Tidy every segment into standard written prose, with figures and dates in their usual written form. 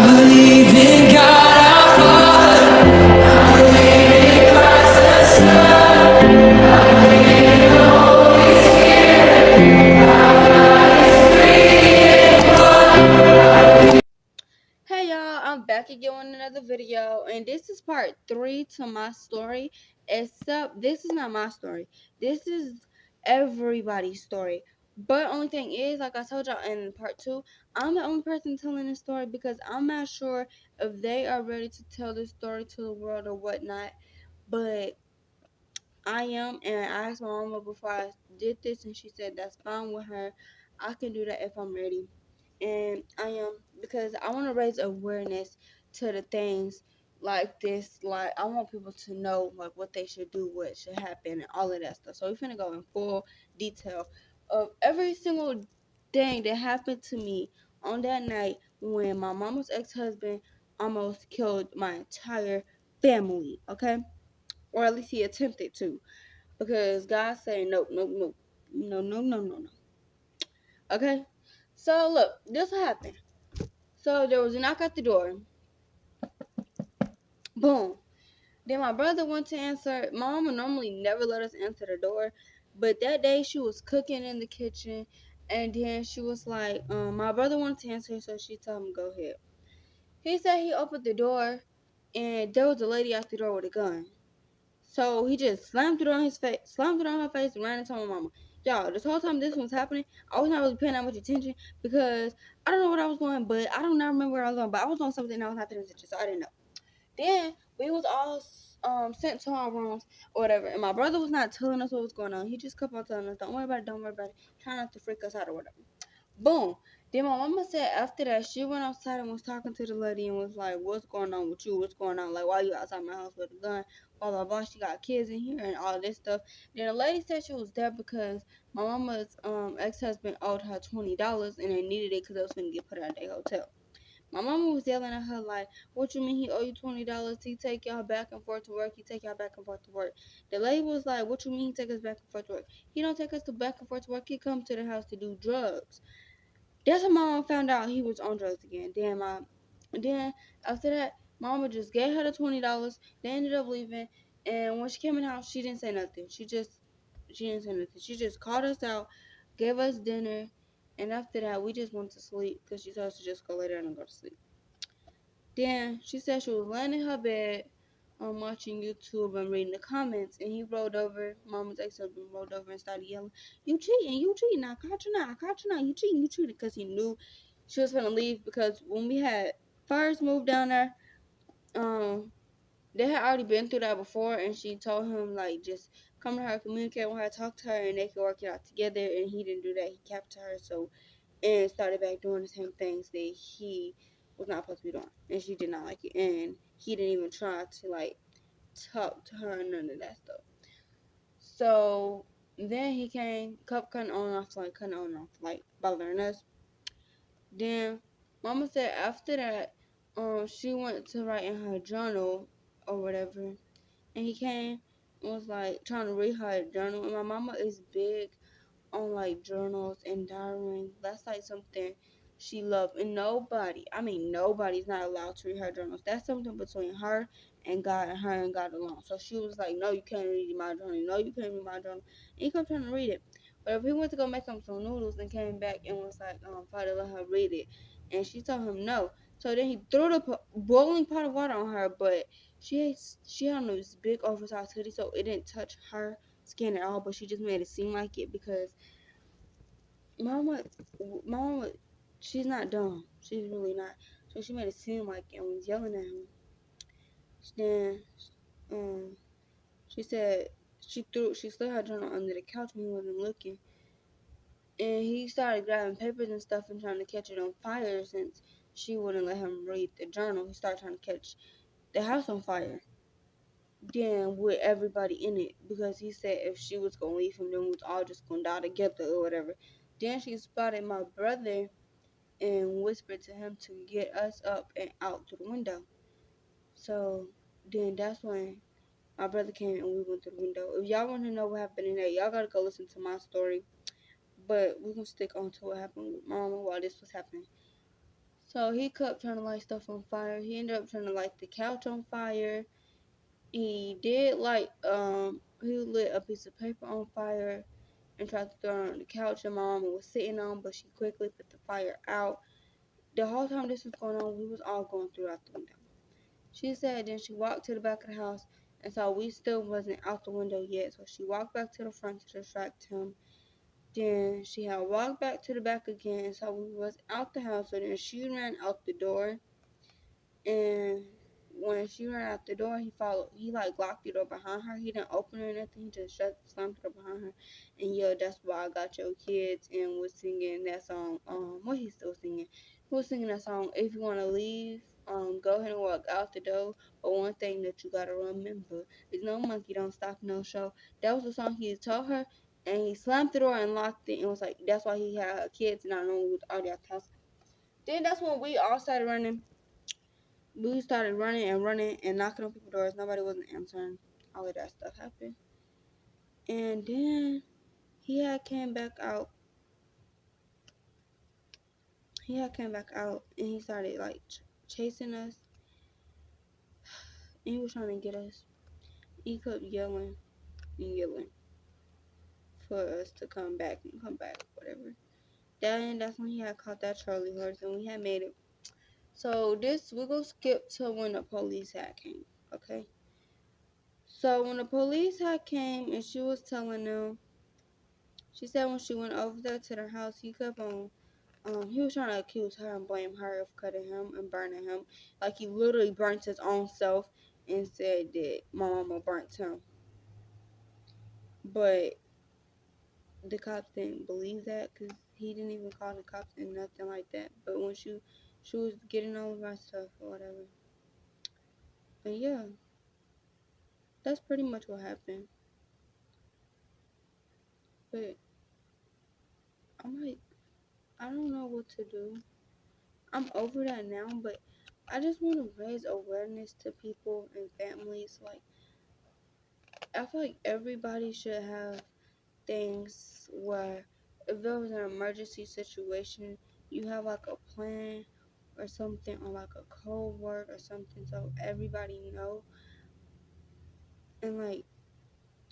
believe in God our Father. I believe in Christ the Son. Hey y'all, I'm back again with another video, and this is part 3 to my story, except this is not my story. This is everybody's story. But only thing is, like I told y'all in part 2, I'm the only person telling this story because I'm not sure if they are ready to tell this story to the world or whatnot. But I am, and I asked my mama before I did this, and she said that's fine with her. I can do that if I'm ready. And I am, because I want to raise awareness to the things like this. Like, I want people to know like what they should do, what should happen, and all of that stuff. So we're finna go in full detail of every single thing that happened to me on that night when my mama's ex-husband almost killed my entire family. Okay, or at least he attempted to, because God said nope, nope, nope, no, no, no, no, no. Okay, so look, this happened. So there was a knock at the door. Boom. Then my brother went to answer. Mama normally never let us answer the door, but that day she was cooking in the kitchen, and then she was like, my brother wanted to answer, so she told him go ahead. He said he opened the door, and there was a lady out the door with a gun. So he just slammed it on his face, slammed it on her face, and ran and told my mama. Y'all, this whole time this was happening, I was not really paying that much attention because I don't know what I was doing, but I don't remember where I was going. But I was on something and I was not paying attention, so I didn't know. Then we was all sent to our rooms or whatever, and my brother was not telling us what was going on. He just kept on telling us, "Don't worry about it, don't worry about it. Try not to freak us out or whatever." Boom. Then my mama said after that she went outside and was talking to the lady and was like, "What's going on with you? What's going on? Like, why you outside my house with a gun? Blah blah blah. She got kids in here and all this stuff." Then the lady said she was there because my mama's ex-husband owed her $20 and they needed it because they was gonna get put out of their hotel. My mama was yelling at her like, "What you mean he owe you $20? He take y'all back and forth to work. He take y'all back and forth to work." The lady was like, "What you mean he take us back and forth to work? He don't take us to back and forth to work. He come to the house to do drugs." That's how mama found out he was on drugs again. Then after that, mama just gave her the $20. They ended up leaving, and when she came in the house, she didn't say nothing. She didn't say nothing. She just called us out, gave us dinner, and after that, we just went to sleep because she told us to just go lay down and go to sleep. Then she said she was laying in her bed, watching YouTube and reading the comments, and he rolled over. Mama's ex-husband rolled over and started yelling, you cheating, I caught you now, I caught you now, you cheating," because he knew she was gonna leave. Because when we had first moved down there, um, they had already been through that before, and she told him like just come to her, communicate with her, talk to her, and they could work it out together. And he didn't do that. He kept to her, so and started back doing the same things that he was not supposed to be doing, and she did not like it, and he didn't even try to like talk to her and none of that stuff. So then he came, kept cutting on and off, like cutting on and off, like bothering us. Then Mama said after that, she went to write in her journal or whatever, and he came and was like trying to read her journal. And my mama is big on like journals and diarying. That's like something she loved. And nobody, I mean nobody's not allowed to read her journals. That's something between her and her and God alone. So she was like, "No, you can't read my journal. No, you can't read my journal." And he kept trying to read it. But if he went to go make him some noodles and came back and was like, try to let her read it. And she told him no. So then he threw the boiling pot of water on her, but she had on this big oversized hoodie, so it didn't touch her skin at all. But she just made it seem like it because Mama, Mama, she's not dumb. She's really not. So she made it seem like it and was yelling at him. Then, um, she said she slid her journal under the couch when he wasn't looking, and he started grabbing papers and stuff and trying to catch it on fire since she wouldn't let him read the journal. He started trying to catch the house on fire. Then with everybody in it, because he said if she was gonna leave him, then we was all just gonna die together or whatever. Then she spotted my brother and whispered to him to get us up and out to the window. So then that's when my brother came and we went to the window. If y'all want to know what happened in there, y'all gotta go listen to my story. But we're gonna stick on to what happened with Mama while this was happening. So he kept trying to light stuff on fire. He ended up trying to light the couch on fire. He did he lit a piece of paper on fire and tried to throw it on the couch that my mama was sitting on, but she quickly put the fire out. The whole time this was going on, we was all going through out the window. She said then she walked to the back of the house and saw we still wasn't out the window yet, so she walked back to the front to distract him. Then she had walked back to the back again and saw we was out the house, so then she ran out the door. And when she ran out the door, he like locked the door behind her. He didn't open it or nothing. He just slammed the door behind her and yelled, "That's why I got your kids," and was singing that song. What he's still singing? He was singing that song. If you wanna leave, go ahead and walk out the door. But one thing that you gotta remember is no monkey don't stop no show. That was the song he told her, and he slammed the door and locked it and was like, "That's why he had kids and I know we was already at the house." Then that's when we all started running. We started running and knocking on people's doors. Nobody wasn't answering. All of that stuff happened. And then he had came back out. He had came back out and he started like chasing us. And he was trying to get us. He kept yelling and yelling for us to come back and come back, whatever. That's when he had caught that Charlie horse and we had made it. So we go skip to when the police had came. Okay. So when the police had came and she was telling them, she said when she went over there to their house, he kept on he was trying to accuse her and blame her of cutting him and burning him. Like he literally burnt his own self and said that my mama burnt him. But the cops didn't believe that because he didn't even call the cops and nothing like that. But when she was getting all of our stuff or whatever. But yeah, that's pretty much what happened. But I'm like, I don't know what to do. I'm over that now, but I just want to raise awareness to people and families. Like, I feel like everybody should have things where if there was an emergency situation, you have like a plan or something, or like a code word or something, so everybody know. And like,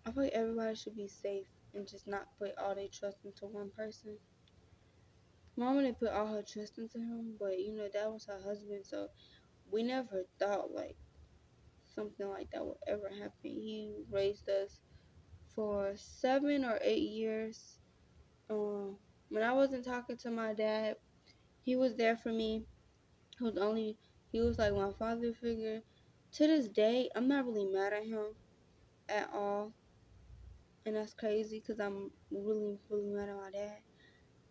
I feel like everybody should be safe and just not put all their trust into one person. Mama didn't put all her trust into him, but that was her husband, so we never thought like something like that would ever happen. He raised us for 7 or 8 years. When I wasn't talking to my dad, he was there for me. He was like my father figure. To this day, I'm not really mad at him at all, and that's crazy because I'm really, really mad at my dad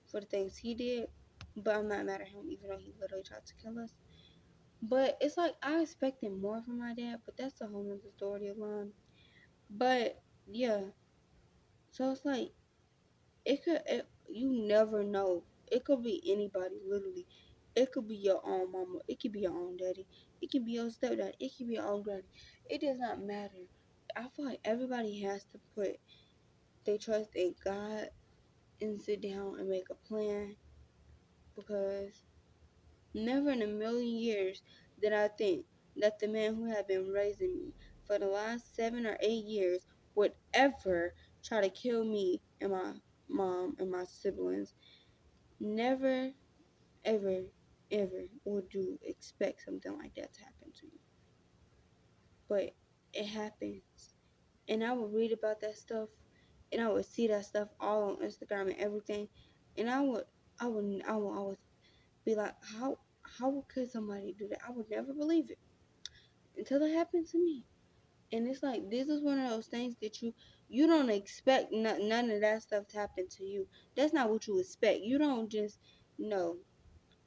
for the things he did. But I'm not mad at him, even though he literally tried to kill us. But it's like I expected more from my dad, but that's a whole nother story alone. But yeah, so it's like you never know. It could be anybody, literally. It could be your own mama. It could be your own daddy. It could be your stepdad. It could be your own granny. It does not matter. I feel like everybody has to put their trust in God and sit down and make a plan, because never in a million years did I think that the man who had been raising me for the last 7 or 8 years would ever try to kill me and my mom and my siblings. Never, ever, ever would you expect something like that to happen to you. But it happens. And I would read about that stuff and I would see that stuff all on Instagram and everything. And I would always be like, how could somebody do that? I would never believe it until it happened to me. And it's like this is one of those things that you don't expect none of that stuff to happen to you. That's not what you expect. You don't just know.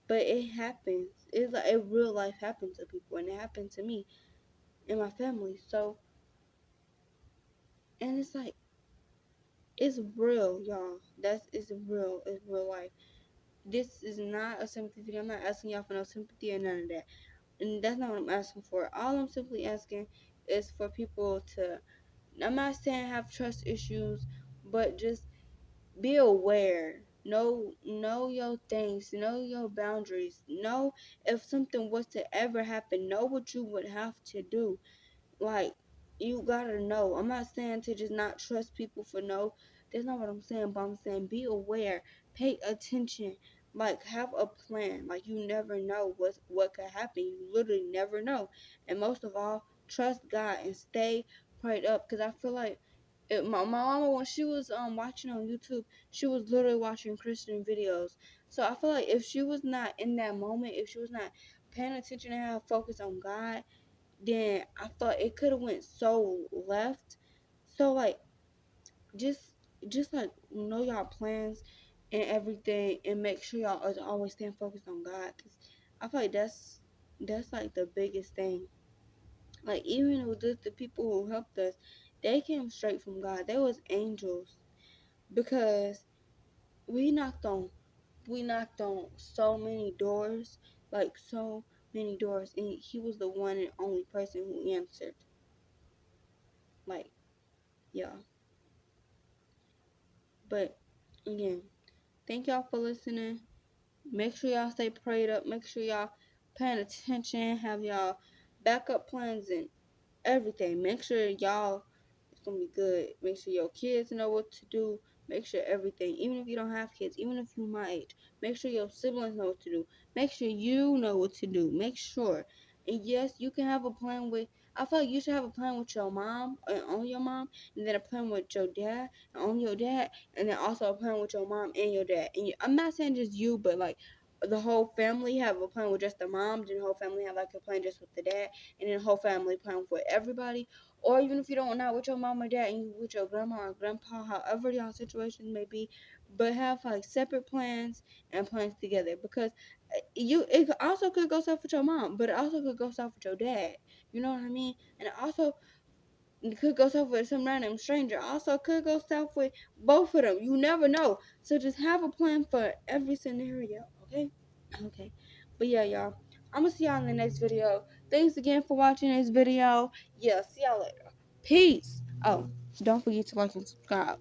But it happens. It's like a real life happens to people, and it happened to me and my family. So, and it's like it's real, y'all. It's real. It's real life. This is not a sympathy video. I'm not asking y'all for no sympathy or none of that, and that's not what I'm asking for. All I'm simply asking is for people to. I'm not saying have trust issues, but just be aware. Know your things, know your boundaries, know if something was to ever happen, know what you would have to do. Like, you gotta know. I'm not saying to just not trust people for no. That's not what I'm saying, but I'm saying be aware, pay attention, like have a plan. Like, you never know what could happen. You literally never know. And most of all, trust God and stay prayed up. Cause I feel like my mama, when she was watching on YouTube, she was literally watching Christian videos. So I feel like if she was not in that moment, if she was not paying attention and have focus on God, then I thought it could have went so left. So like, just like know y'all plans and everything, and make sure y'all is always staying focused on God. Cause I feel like that's like the biggest thing. Like, even with the people who helped us, they came straight from God. They was angels, because we knocked on so many doors, like so many doors, and he was the one and only person who answered. Like, yeah. But again, thank y'all for listening. Make sure y'all stay prayed up. Make sure y'all paying attention. Have y'all backup plans and everything. Make sure y'all, it's gonna be good. Make sure your kids know what to do. Make sure everything, even if you don't have kids, even if you're my age, make sure your siblings know what to do. Make sure you know what to do. Make sure. And yes, you can have a plan with, I feel like you should have a plan with your mom and only your mom, and then a plan with your dad and only your dad, and then also a plan with your mom and your dad. And I'm not saying just you, but like the whole family have a plan with just the mom, then the whole family have like a plan just with the dad, and then the whole family plan for everybody. Or even if you don't, not with your mom or dad, and you with your grandma or grandpa, however y'all situations may be, but have like separate plans and plans together. Because it also could go south with your mom, but it also could go south with your dad. You know what I mean? And it also could go south with some random stranger. Also could go south with both of them. You never know. So just have a plan for every scenario. Okay. Okay. But yeah, y'all, I'm gonna see y'all in the next video. Thanks again for watching this video. Yeah, see y'all later. Peace. Oh, don't forget to like and subscribe.